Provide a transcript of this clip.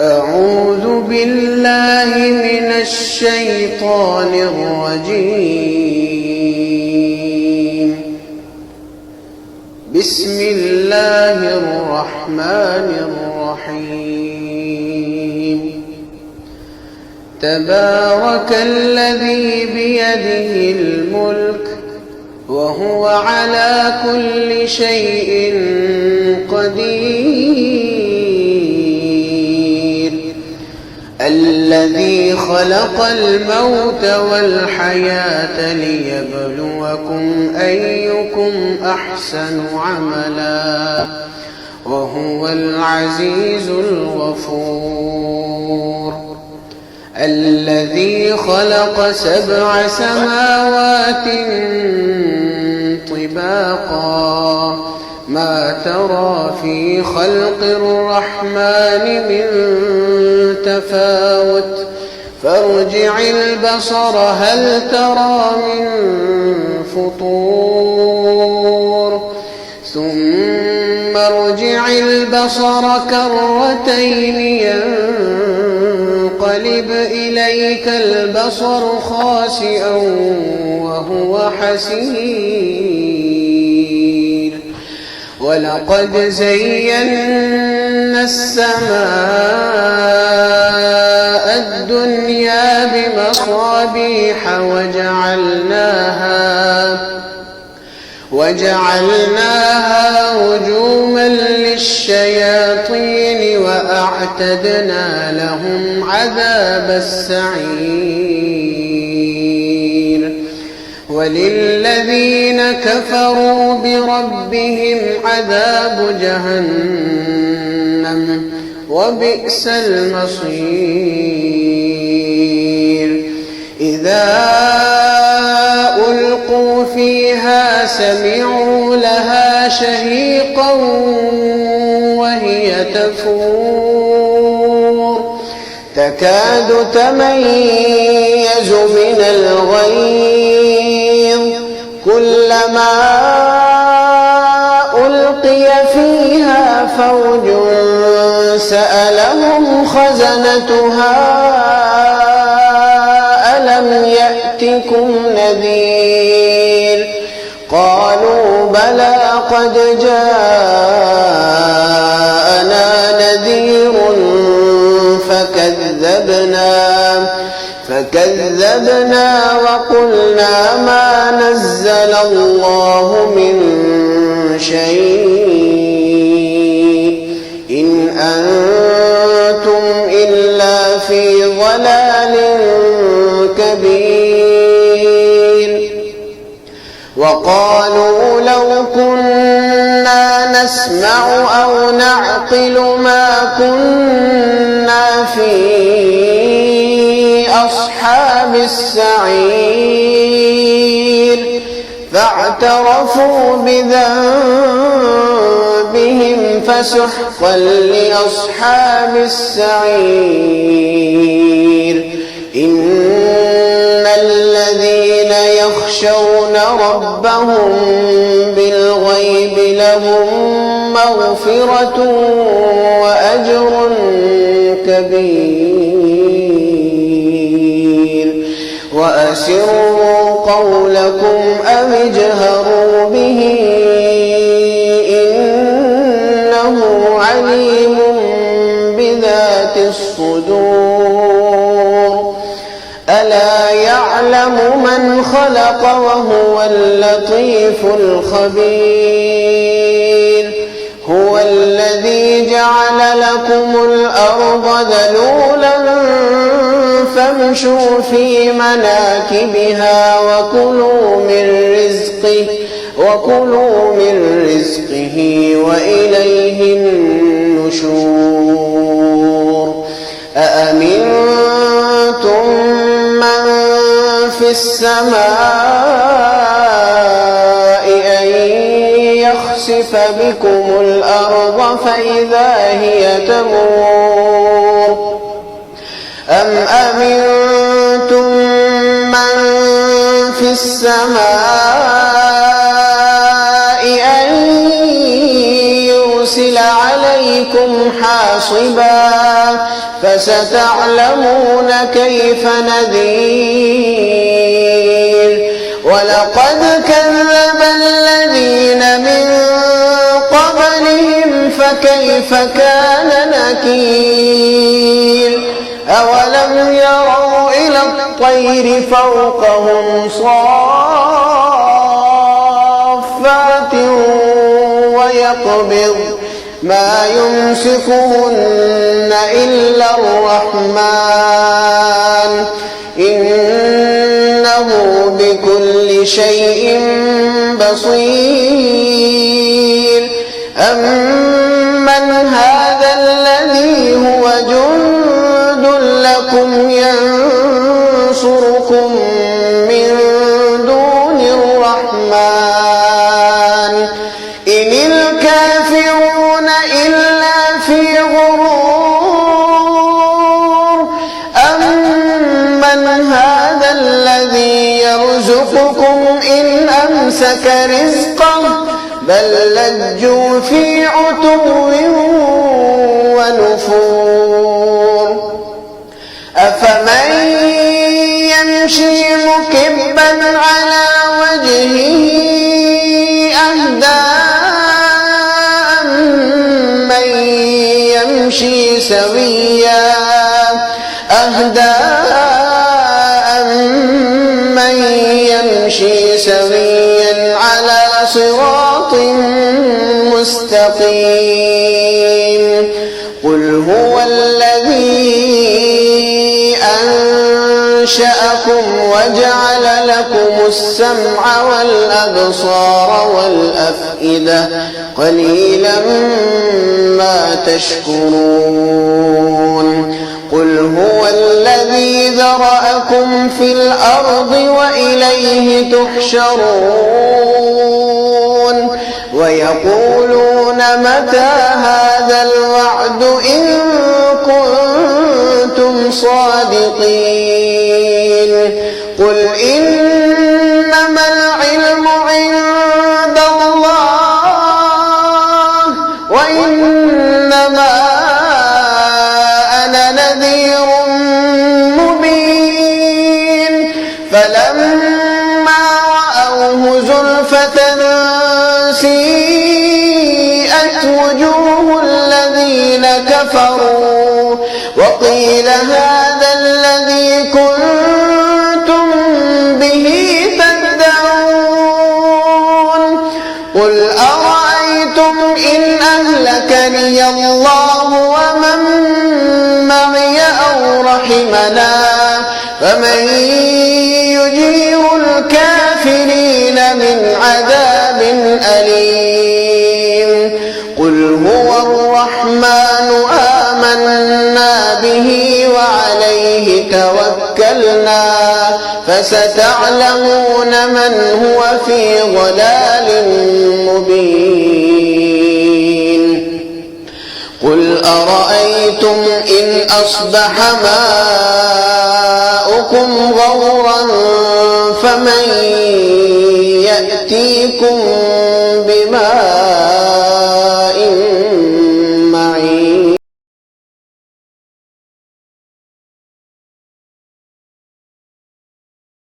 أعوذ بالله من الشيطان الرجيم. بسم الله الرحمن الرحيم. تبارك الذي بيده الملك وهو على كل شيء قدير. الذي خلق الموت والحياة ليبلوكم أيكم أحسن عملا وهو العزيز الغفور. الذي خلق 7 سماوات طباقا ما ترى في خلق الرحمن من تفاوت فارجع البصر هل ترى من فطور ثم ارجع البصر كرتين ينقلب إليك البصر خاسئا وهو حسير. ولقد زينا السماء الدنيا بمصابيح وجعلناها رجوما للشياطين وأعتدنا لهم عذاب السعير. وللذين كفروا بربهم عذاب جهنم وبئس المصير. إذا ألقوا فيها سمعوا لها شهيقا وهي تفور تكاد تميز من الغيظ كلما ألقي فيها فوج سألهم خزنتها ألم يأتكم نذير قالوا بلى قد جاءنا نذير فكذبنا وقلنا ما نزل الله من شيء إن أنتم إلا في ضلال كبير. وقالوا لو كنا نسمع أو نعقل ما كنا في أصحاب السعير فاعترفوا بذنبهم فسحقا لأصحاب السعير. إن الذين يخشون ربهم بالغيب لهم مغفرة وأجر كبير. وأسروا قولكم أو اجهروا به إنه عليم بذات الصدور. ألا يعلم من خلق وهو اللطيف الخبير. هو الذي جعل لكم الأرض ذلولا فامشوا في مناكبها وكلوا من رزقه وإليه النشور. أأمنتم من في السماء أن يخسف بكم الأرض فإذا هي تمور أم أمنتم من في السماء أن يرسل عليكم حاصبا فستعلمون كيف نذير ولقد كذب الذين من قبلهم فكيف كان نكير أولم يروا إلى الطير فوقهم صافات ويقبض ما يمسكهن إلا الرحمن إنه بكل شيء بصير أمن هذا الذي هو جند لكم ينصركم من دون الرحمن إن الكافرون إلا في غرور أمن هذا الذي يرزقكم إن أمسك رزقه بل لجوا في عتو ونفور أفمن يمشي مكبا على وجهه أهدى أمن يمشي سويا على صراط مستقيم قل هو الذي أنشأكم وجعل لكم السمع والأبصار والأفئدة قليلا ما تشكرون قل هو الذي ذرأكم في الأرض وإليه تحشرون ويقولون متى هذا الوعد إن كنتم صادقين قل إنما العلم عند الله وإنما أنا نذير مبين فلما رأوه زلفة سيئت وجوه الذين كفروا وقيل هذا الذي كنتم به تدعون قل أرأيتم إن أهلكني الله ومن معي أو رحمنا فمن يجير الكافرين من عذاب أليم قل هو الرحمن آمنا به وعليه توكلنا فستعلمون من هو في ضلال مبين قل أرأيتم إن أصبح ماؤكم غورا فمن